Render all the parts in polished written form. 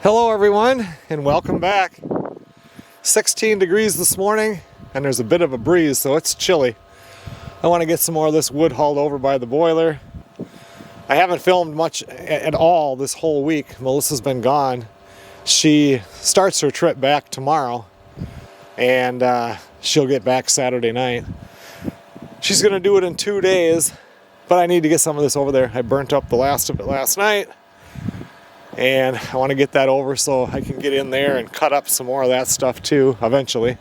Hello everyone and welcome back. 16 degrees this morning and there's a bit of a breeze, so it's chilly. I want to get some more of this wood hauled over by the boiler. I haven't filmed much at all this whole week. Melissa's been gone. She starts her trip back tomorrow and she'll get back Saturday night. She's going to do it in 2 days, but I need to get some of this over there. I burnt up the last of it last night. And I want to get that over so I can get in there and cut up some more of that stuff too, eventually.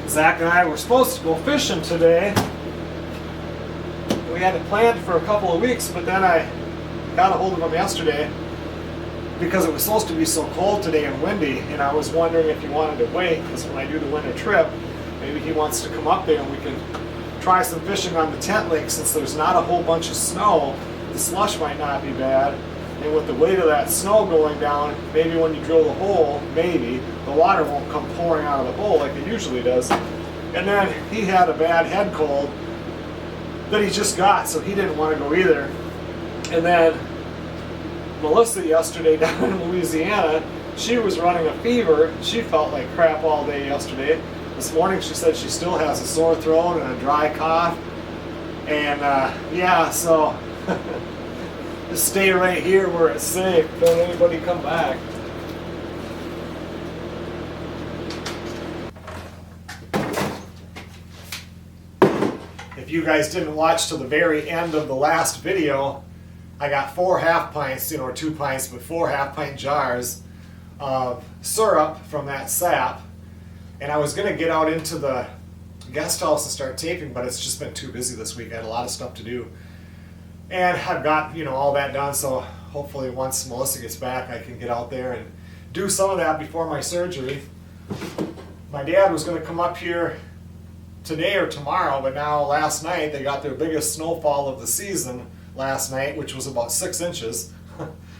Zach and I were supposed to go fishing today. We had it planned for a couple of weeks, but then I got a hold of him yesterday because it was supposed to be so cold today and windy, and I was wondering if he wanted to wait, because when I do the winter trip, maybe he wants to come up there and we can try some fishing on the tent lake. Since there's not a whole bunch of snow, the slush might not be bad, and with the weight of that snow going down, maybe when you drill the hole, maybe the water won't come pouring out of the hole like it usually does. And then he had a bad head cold that he just got, so he didn't want to go either. And then Melissa yesterday down in Louisiana, she was running a fever. She felt like crap all day yesterday. This morning she said she still has a sore throat and a dry cough. And yeah, so just stay right here where it's safe. Don't anybody come back. If you guys didn't watch to the very end of the last video, I got 4 half pints, or 2 pints, but 4 half pint jars of syrup from that sap. And I was going to get out into the guest house and start taping, but it's just been too busy this week. I had a lot of stuff to do. And I've got, all that done, so hopefully once Melissa gets back, I can get out there and do some of that before my surgery. My dad was going to come up here today or tomorrow, but now last night they got their biggest snowfall of the season last night, which was about 6 inches.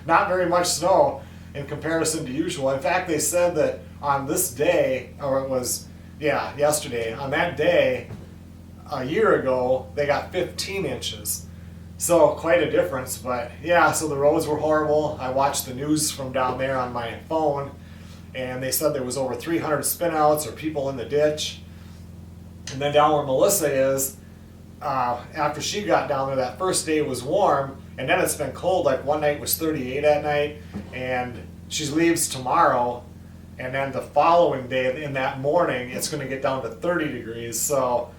Not very much snow in comparison to usual. In fact, they said that on this day, or it was, yesterday, on that day, a year ago, they got 15 inches. So quite a difference, but yeah, so the roads were horrible. I watched the news from down there on my phone, and they said there was over 300 spinouts or people in the ditch. And then down where Melissa is, after she got down there, that first day was warm, and then it's been cold. Like one night was 38 at night, and she leaves tomorrow, and then the following day, in that morning, it's going to get down to 30 degrees. So,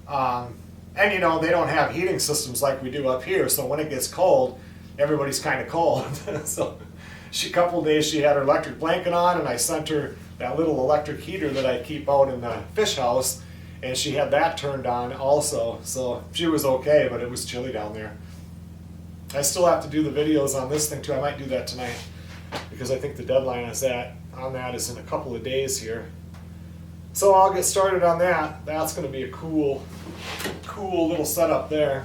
and they don't have heating systems like we do up here, so when it gets cold, everybody's kind of cold. So, a couple days she had her electric blanket on, and I sent her that little electric heater that I keep out in the fish house. And she had that turned on also, so she was okay, but it was chilly down there. I still have to do the videos on this thing too. I might do that tonight because I think the deadline is on that is in a couple of days here. So I'll get started on that. That's going to be a cool little setup there.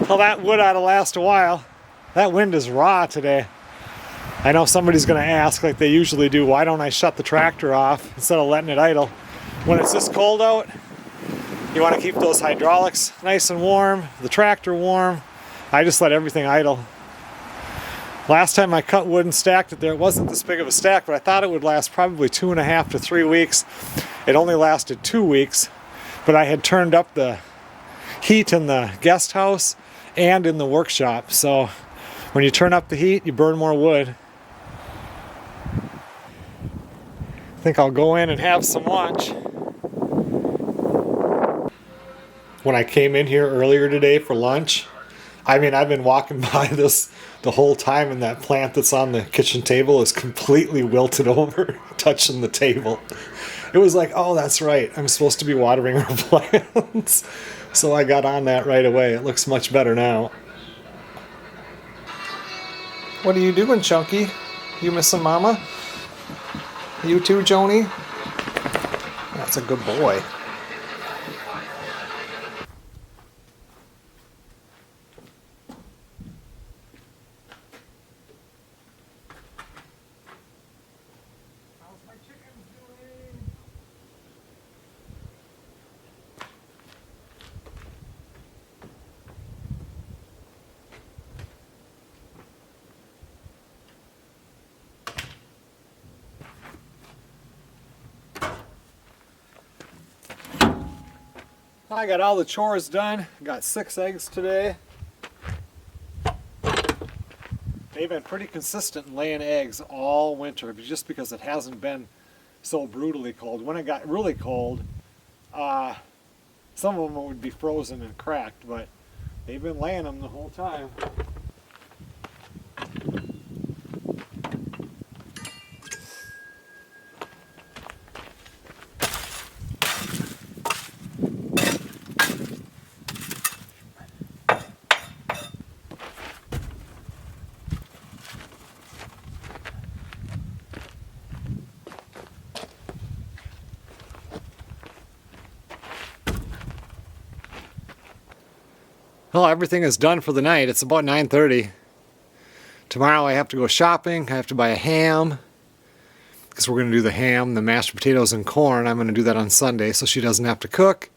Well, that wood ought to last a while. That wind is raw today. I know somebody's going to ask, like they usually do, why don't I shut the tractor off instead of letting it idle? When it's this cold out, you want to keep those hydraulics nice and warm, the tractor warm. I just let everything idle. Last time I cut wood and stacked it there, it wasn't this big of a stack, but I thought it would last probably 2.5 to 3 weeks. It only lasted 2 weeks, but I had turned up the heat in the guest house and in the workshop. So when you turn up the heat, you burn more wood. I think I'll go in and have some lunch. When I came in here earlier today for lunch, I mean, I've been walking by this the whole time, and that plant that's on the kitchen table is completely wilted over, touching the table. It was like, oh, that's right, I'm supposed to be watering our plants. So I got on that right away. It looks much better now. What are you doing, Chunky? You missing Mama? You too, Joni? That's a good boy. I got all the chores done. Got 6 eggs today. They've been pretty consistent in laying eggs all winter, just because it hasn't been so brutally cold. When it got really cold, some of them would be frozen and cracked, but they've been laying them the whole time. Well, everything is done for the night. It's about 9:30. Tomorrow I have to go shopping. I have to buy a ham, because we're going to do the ham, the mashed potatoes, and corn. I'm going to do that on Sunday so she doesn't have to cook.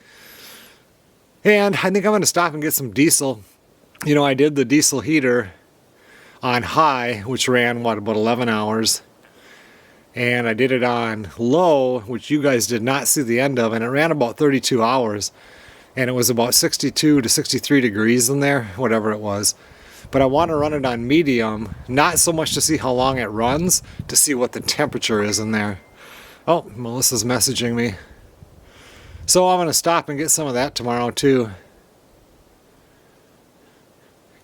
And I think I'm going to stop and get some diesel. You know, I did the diesel heater on high, which ran, about 11 hours. And I did it on low, which you guys did not see the end of, and it ran about 32 hours. And it was about 62 to 63 degrees in there, whatever it was. But I want to run it on medium, not so much to see how long it runs, to see what the temperature is in there. Oh, Melissa's messaging me. So I'm going to stop and get some of that tomorrow too.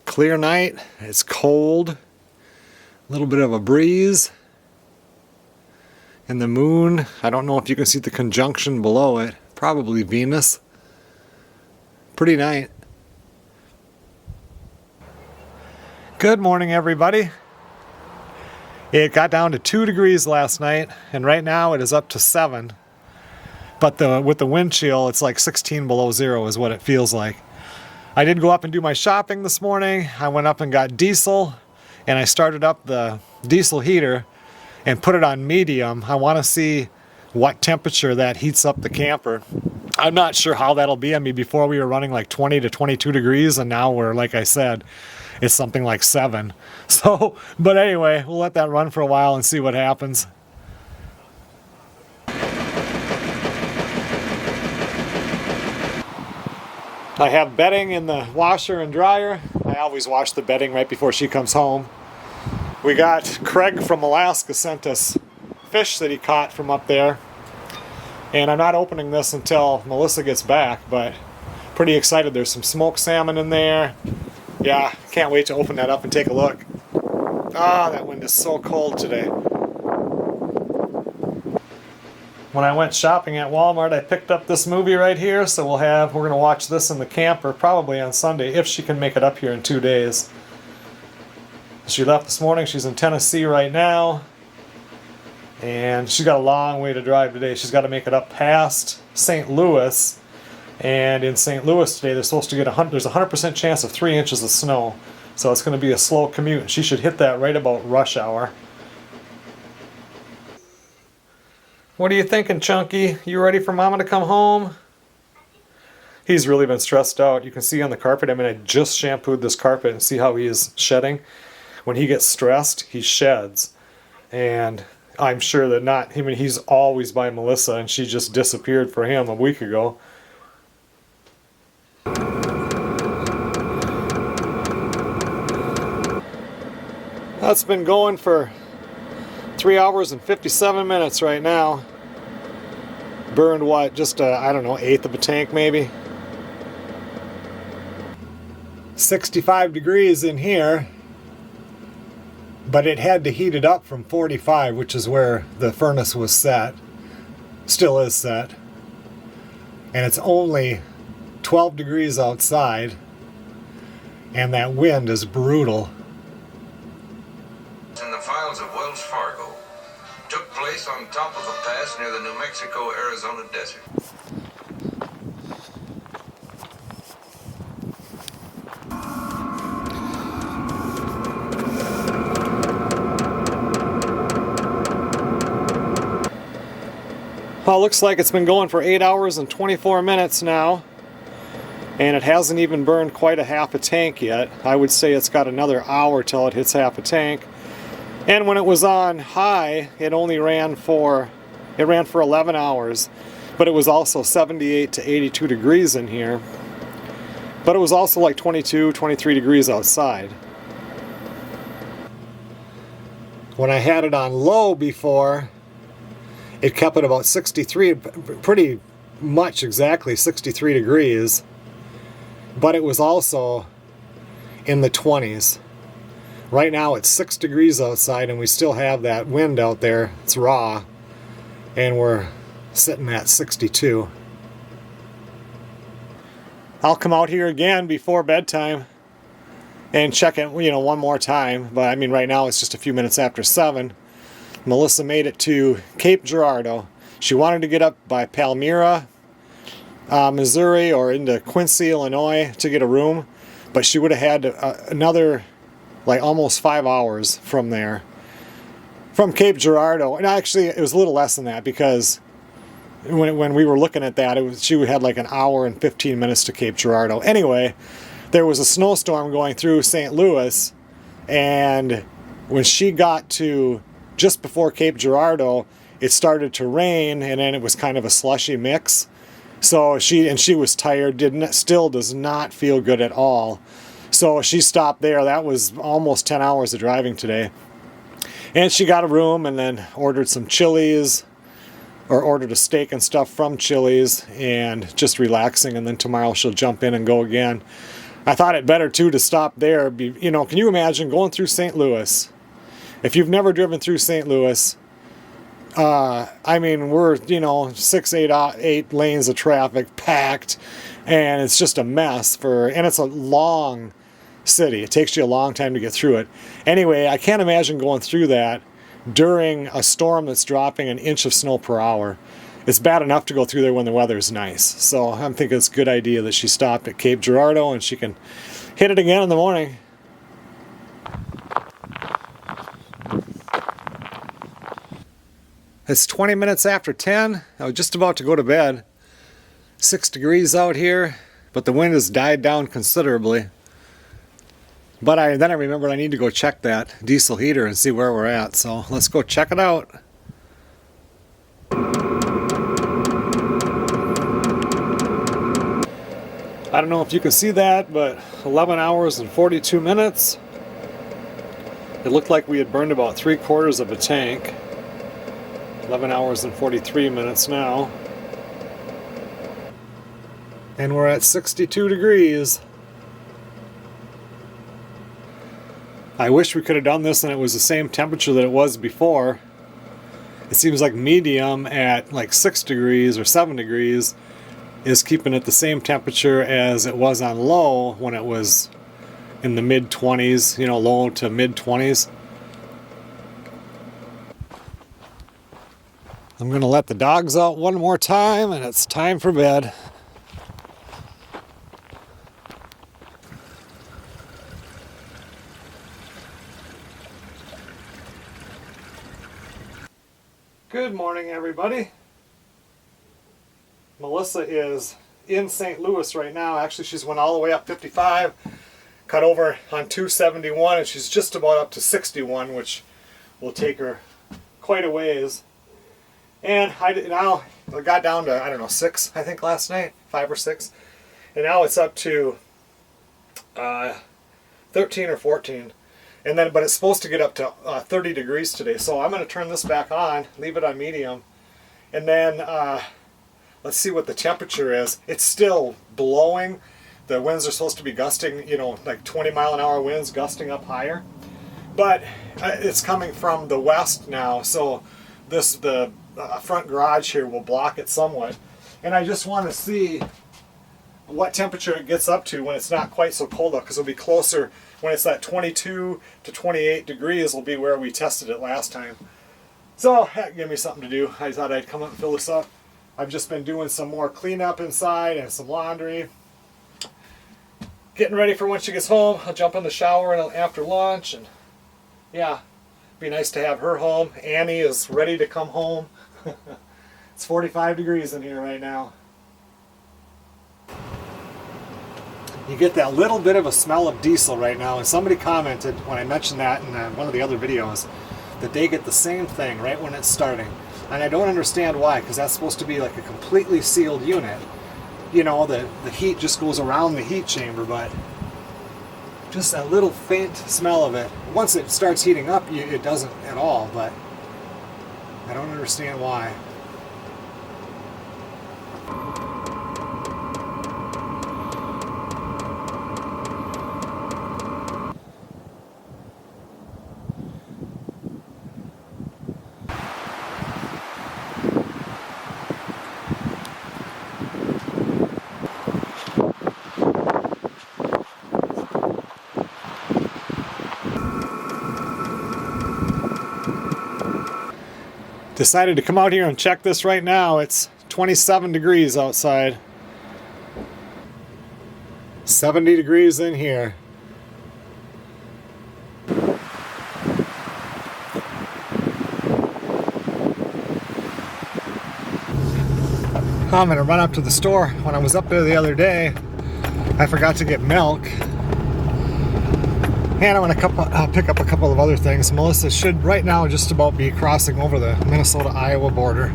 Clear night, it's cold, a little bit of a breeze. And the moon, I don't know if you can see the conjunction below it, probably Venus. Pretty night. Good morning, everybody. It got down to 2 degrees last night, and right now it is up to 7. But with the wind chill, it's like 16 below zero is what it feels like. I did go up and do my shopping this morning. I went up and got diesel, and I started up the diesel heater and put it on medium. I want to see what temperature that heats up the camper. I'm not sure how that'll be. I mean, before we were running like 20 to 22 degrees, and now we're, like I said, it's something like 7. So, but anyway, we'll let that run for a while and see what happens. I have bedding in the washer and dryer. I always wash the bedding right before she comes home. We got Craig from Alaska sent us fish that he caught from up there. And I'm not opening this until Melissa gets back, but pretty excited. There's some smoked salmon in there. Yeah, can't wait to open that up and take a look. Ah, that wind is so cold today. When I went shopping at Walmart, I picked up this movie right here, so we're going to watch this in the camper probably on Sunday, if she can make it up here in 2 days. She left this morning. She's in Tennessee right now. And she's got a long way to drive today. She's got to make it up past St. Louis, And in St. Louis today, they're supposed to get there's a 100% chance of 3 inches of snow. So it's going to be a slow commute. She should hit that right about rush hour. What are you thinking, Chunky? You ready for Mama to come home? He's really been stressed out. You can see on the carpet, I mean, I just shampooed this carpet and see how he is shedding. When he gets stressed, he sheds. And I'm sure that he's always by Melissa, and she just disappeared for him a week ago. That's been going for 3 hours and 57 minutes right now. Burned what? Just I don't know, 1/8 of a tank maybe. 65 degrees in here, but it had to heat it up from 45, which is where the furnace was set. Still is set. And it's only 12 degrees outside, and that wind is brutal. In the files of Wells Fargo took place on top of a pass near the New Mexico-Arizona desert. Well, it looks like it's been going for 8 hours and 24 minutes now, and it hasn't even burned quite a half a tank yet. I would say it's got another hour till it hits half a tank. And when it was on high, it ran for 11 hours, but it was also 78 to 82 degrees in here. But it was also like 22, 23 degrees outside. When I had it on low before, it kept it about 63, pretty much exactly 63 degrees, but it was also in the 20s. Right now it's 6 degrees outside, and we still have that wind out there. It's raw, and we're sitting at 62. I'll come out here again before bedtime and check it, one more time. But I mean, right now it's just a few minutes after 7. Melissa made it to Cape Girardeau. She wanted to get up by Palmyra, Missouri, or into Quincy, Illinois to get a room, but she would have had another like almost 5 hours from there, from Cape Girardeau. And actually it was a little less than that, because when we were looking at that, she had like an hour and 15 minutes to Cape Girardeau. Anyway, there was a snowstorm going through St. Louis, and when she got to just before Cape Girardeau, it started to rain, and then it was kind of a slushy mix. So she was tired, still does not feel good at all. So she stopped there. That was almost 10 hours of driving today. And she got a room and then ordered some Chili's, or ordered a steak and stuff from Chili's, and just relaxing, and then tomorrow she'll jump in and go again. I thought it better too to stop there. Can you imagine going through St. Louis? If you've never driven through St. Louis, I mean, we're, 6, 8 lanes of traffic packed, and it's just a mess and it's a long city. It takes you a long time to get through it. Anyway, I can't imagine going through that during a storm that's dropping 1 inch of snow per hour. It's bad enough to go through there when the weather's nice. So I'm thinking it's a good idea that she stopped at Cape Girardeau, and she can hit it again in the morning. It's 20 minutes after 10. I was just about to go to bed. 6 degrees out here, but the wind has died down considerably. But then I remembered I need to go check that diesel heater and see where we're at. So let's go check it out. I don't know if you can see that, but 11 hours and 42 minutes. It looked like we had burned about 3/4 of a tank. 11 hours and 43 minutes now. And we're at 62 degrees. I wish we could have done this and it was the same temperature that it was before. It seems like medium at like 6 degrees or 7 degrees is keeping it the same temperature as it was on low when it was in the mid-20s, low to mid-20s. I'm going to let the dogs out one more time, and it's time for bed. Good morning, everybody. Melissa is in St. Louis right now. Actually, she's went all the way up 55, cut over on 271, and she's just about up to 61, which will take her quite a ways. And I got down to, I don't know, 6, I think, last night, 5 or 6. And now it's up to 13 or 14. And then, but it's supposed to get up to 30 degrees today. So I'm going to turn this back on, leave it on medium, and then let's see what the temperature is. It's still blowing. The winds are supposed to be gusting, you know, like 20-mile-an-hour winds gusting up higher. But it's coming from the west now, so the front garage here will block it somewhat. And I just want to see what temperature it gets up to when it's not quite so cold out, because it'll be closer when it's at 22 to 28 degrees will be where we tested it last time. So that gave me something to do. I thought I'd come up and fill this up. I've just been doing some more cleanup inside and some laundry. Getting ready for when she gets home. I'll jump in the shower after lunch, and yeah, be nice to have her home. Annie is ready to come home. It's 45 degrees in here right now. You get that little bit of a smell of diesel right now, and somebody commented when I mentioned that in one of the other videos that they get the same thing right when it's starting. And I don't understand why, because that's supposed to be like a completely sealed unit. You know, the heat just goes around the heat chamber, but just a little faint smell of it. Once it starts heating up, it doesn't at all, but I don't understand why. Decided to come out here and check this right now. It's 27 degrees outside. 70 degrees in here. I'm gonna run up to the store. When I was up there the other day, I forgot to get milk. And I'm going to pick up a couple of other things. Melissa should right now just about be crossing over the Minnesota-Iowa border.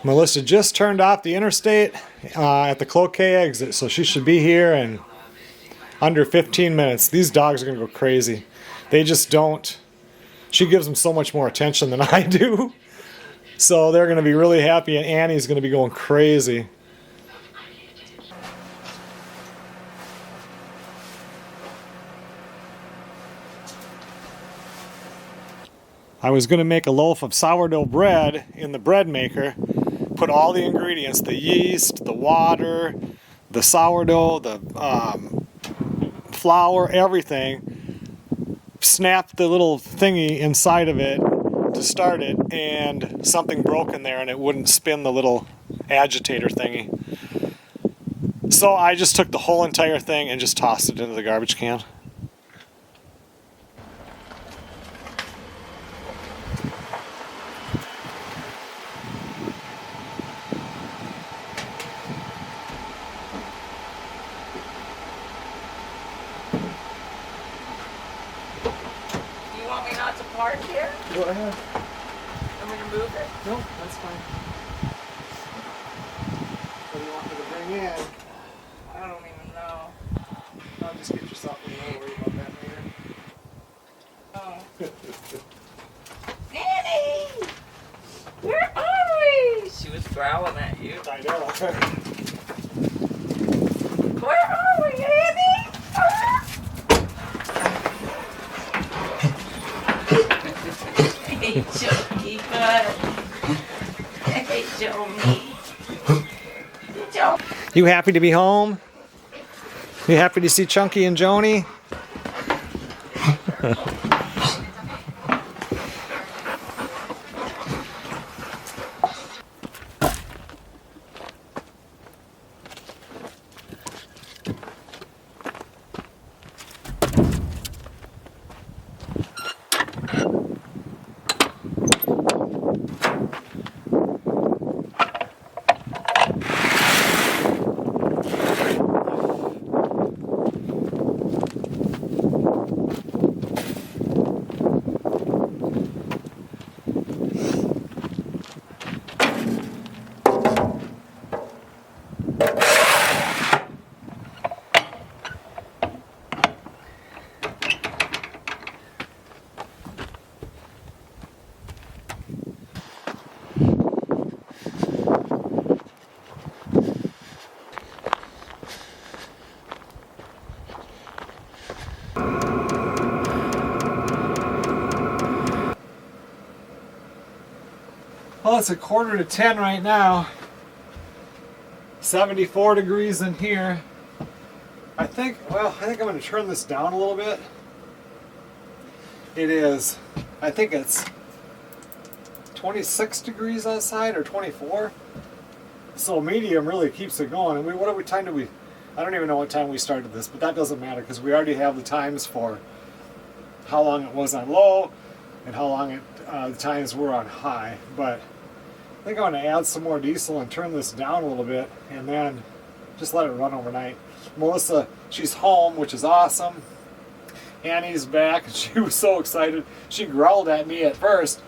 Melissa just turned off the interstate at the Cloquet exit, so she should be here in under 15 minutes. These dogs are going to go crazy. They just don't. She gives them so much more attention than I do. So they're going to be really happy, and Annie's going to be going crazy. I was going to make a loaf of sourdough bread in the bread maker. Put all the ingredients, the yeast, the water, the sourdough, the flour, everything. Snap the little thingy inside of it to start it, and something broke in there and it wouldn't spin the little agitator thingy. So I just took the whole entire thing and just tossed it into the garbage can. Park here? Go ahead. I'm going to move it? No, that's fine. What do you want me to bring in? I don't even know. I'll just get yourself in there. Worry about that later. Oh. Annie! Where are we? She was growling at you. I know. Where are we, Annie? Hey, Chunky bud. Hey, Joni. Joe. You happy to be home? You happy to see Chunky and Joni? Well, it's 9:45 right now. 74 degrees in here. I think I'm going to turn this down a little bit. It is, I think it's 26 degrees outside or 24. So medium really keeps it going. And I don't even know what time we started this, but that doesn't matter because we already have the times for how long it was on low and how long the times were on high. But I think I'm going to add some more diesel and turn this down a little bit and then just let it run overnight. Melissa, she's home, which is awesome. Annie's back, and she was so excited. She growled at me at first,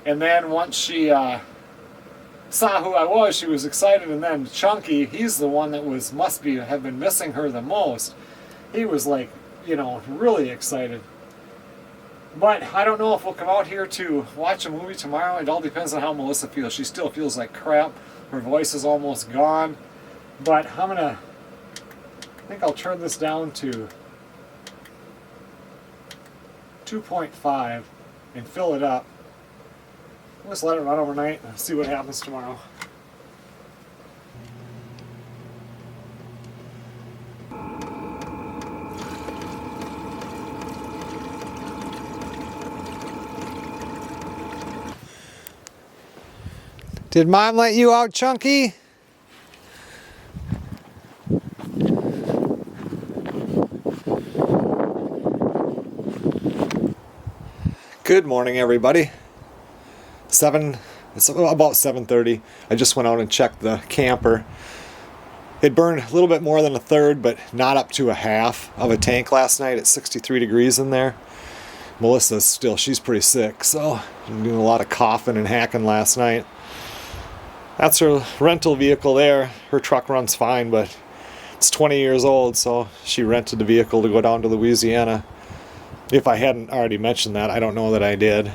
and then once she saw who I was, she was excited. And then Chunky, he's the one that must have been missing her the most. He was like, really excited. But I don't know if we'll come out here to watch a movie tomorrow. It all depends on how Melissa feels. She still feels like crap. Her voice is almost gone. But I think I'll turn this down to 2.5 and fill it up. Let's let it run overnight and see what happens tomorrow. Did Mom let you out, Chunky? Good morning, everybody. It's about 7:30. I just went out and checked the camper. It burned a little bit more than a third, but not up to a half of a tank last night. It's 63 degrees in there. She's pretty sick, so I'm doing a lot of coughing and hacking last night. That's her rental vehicle there. Her truck runs fine, but it's 20 years old, so she rented the vehicle to go down to Louisiana. If I hadn't already mentioned that, I don't know that I did.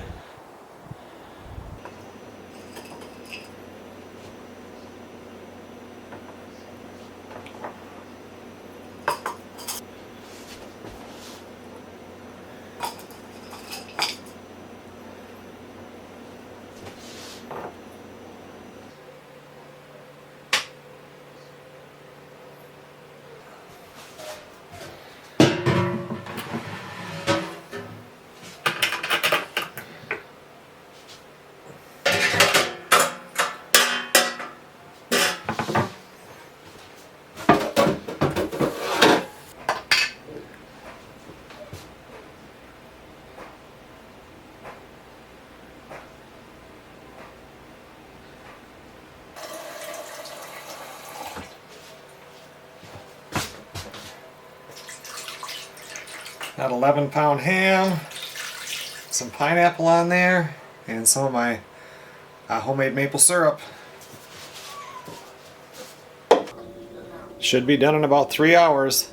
Got 11-pound ham, some pineapple on there, and some of my homemade maple syrup. Should be done in about 3 hours.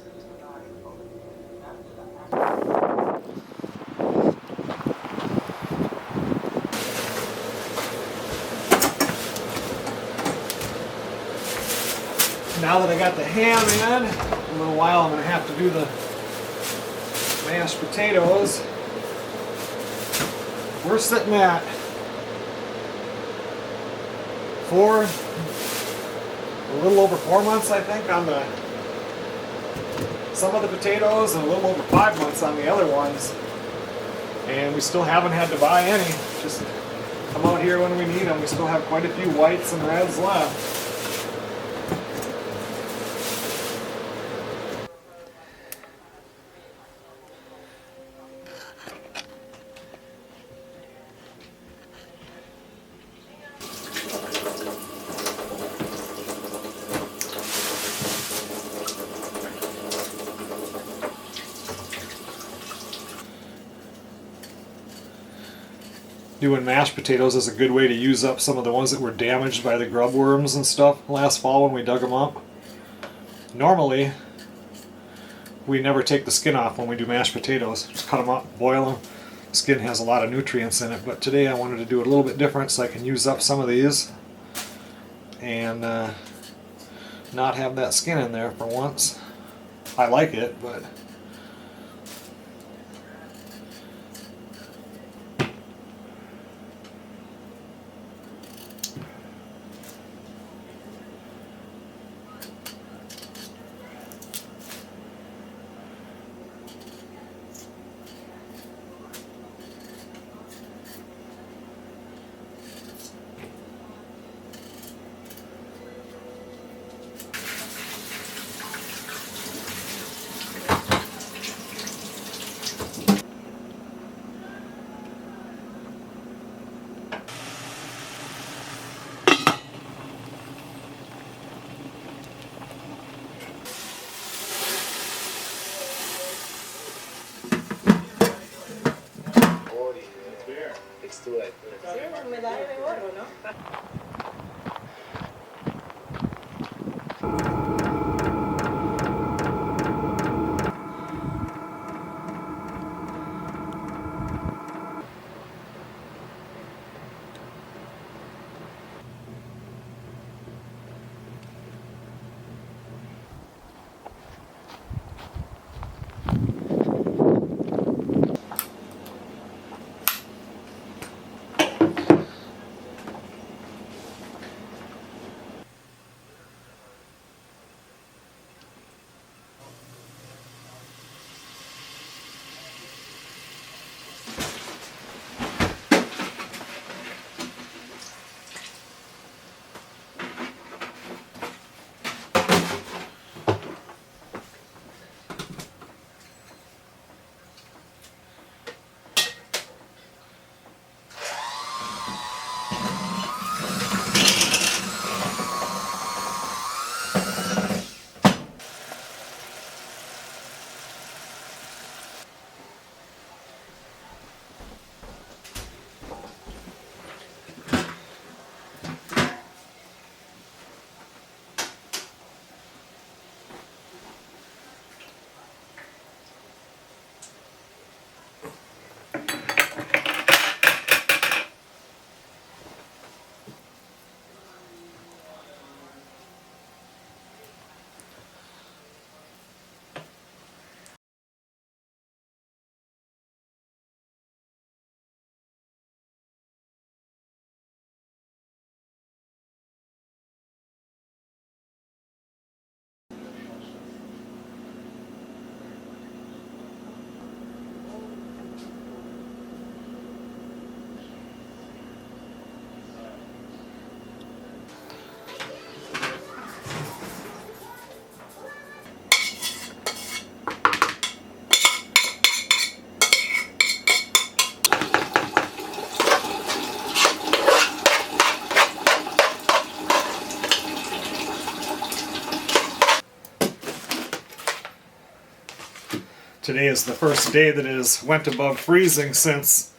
Now that I got the ham in, a little while I'm going to have to do the mashed potatoes. We're sitting at a little over 4 months, I think, on some of the potatoes, and a little over 5 months on the other ones. And we still haven't had to buy any. Just come out here when we need them. We still have quite a few whites and reds left. Doing mashed potatoes is a good way to use up some of the ones that were damaged by the grub worms and stuff last fall when we dug them up. Normally, we never take the skin off when we do mashed potatoes. Just cut them up, boil them. The skin has a lot of nutrients in it, but today I wanted to do it a little bit different so I can use up some of these and not have that skin in there for once. I like it, but textura y todo eso. Sí, una medalla de oro, ¿no? Today is the first day that it has went above freezing since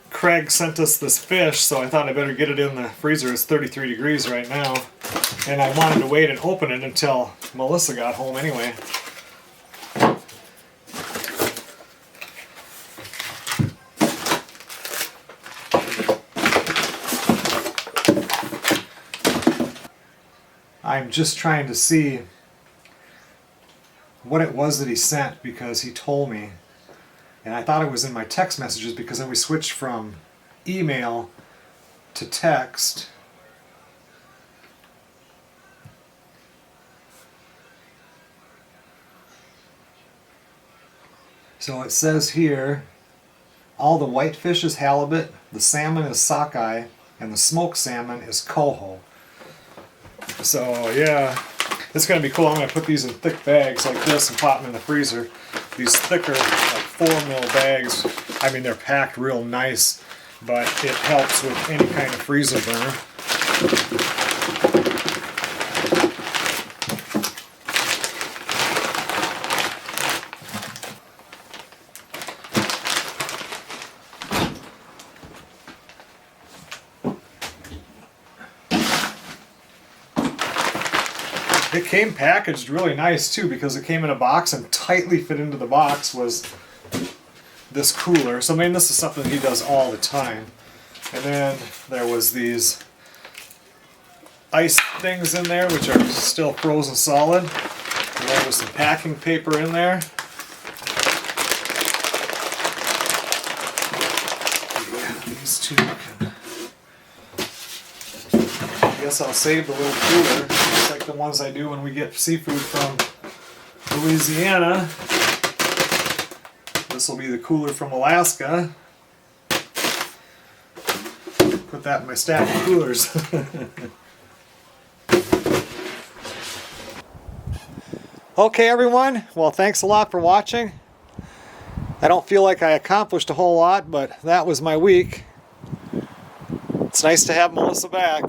Craig sent us this fish, so I thought I better get it in the freezer. It's 33 degrees right now, and I wanted to wait and open it until Melissa got home anyway. I'm just trying to see what it was that he sent, because he told me, and I thought it was in my text messages, because then we switched from email to text. So it says here, all the whitefish is halibut, the salmon is sockeye, and the smoked salmon is coho. So yeah, it's going to be cool. I'm going to put these in thick bags like this and pop them in the freezer. These thicker, like 4 mil bags, I mean, they're packed real nice, but it helps with any kind of freezer burn. It came packaged really nice too, because it came in a box, and tightly fit into the box was this cooler. So I mean, this is something he does all the time. And then there was these ice things in there, which are still frozen solid. And there was some packing paper in there. Yeah, these two can... I guess I'll save the little cooler, just like the ones I do when we get seafood from Louisiana. This will be the cooler from Alaska. Put that in my stack of coolers. Okay everyone, well thanks a lot for watching. I don't feel like I accomplished a whole lot, but that was my week. It's nice to have Melissa back.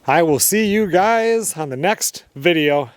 I will see you guys on the next video.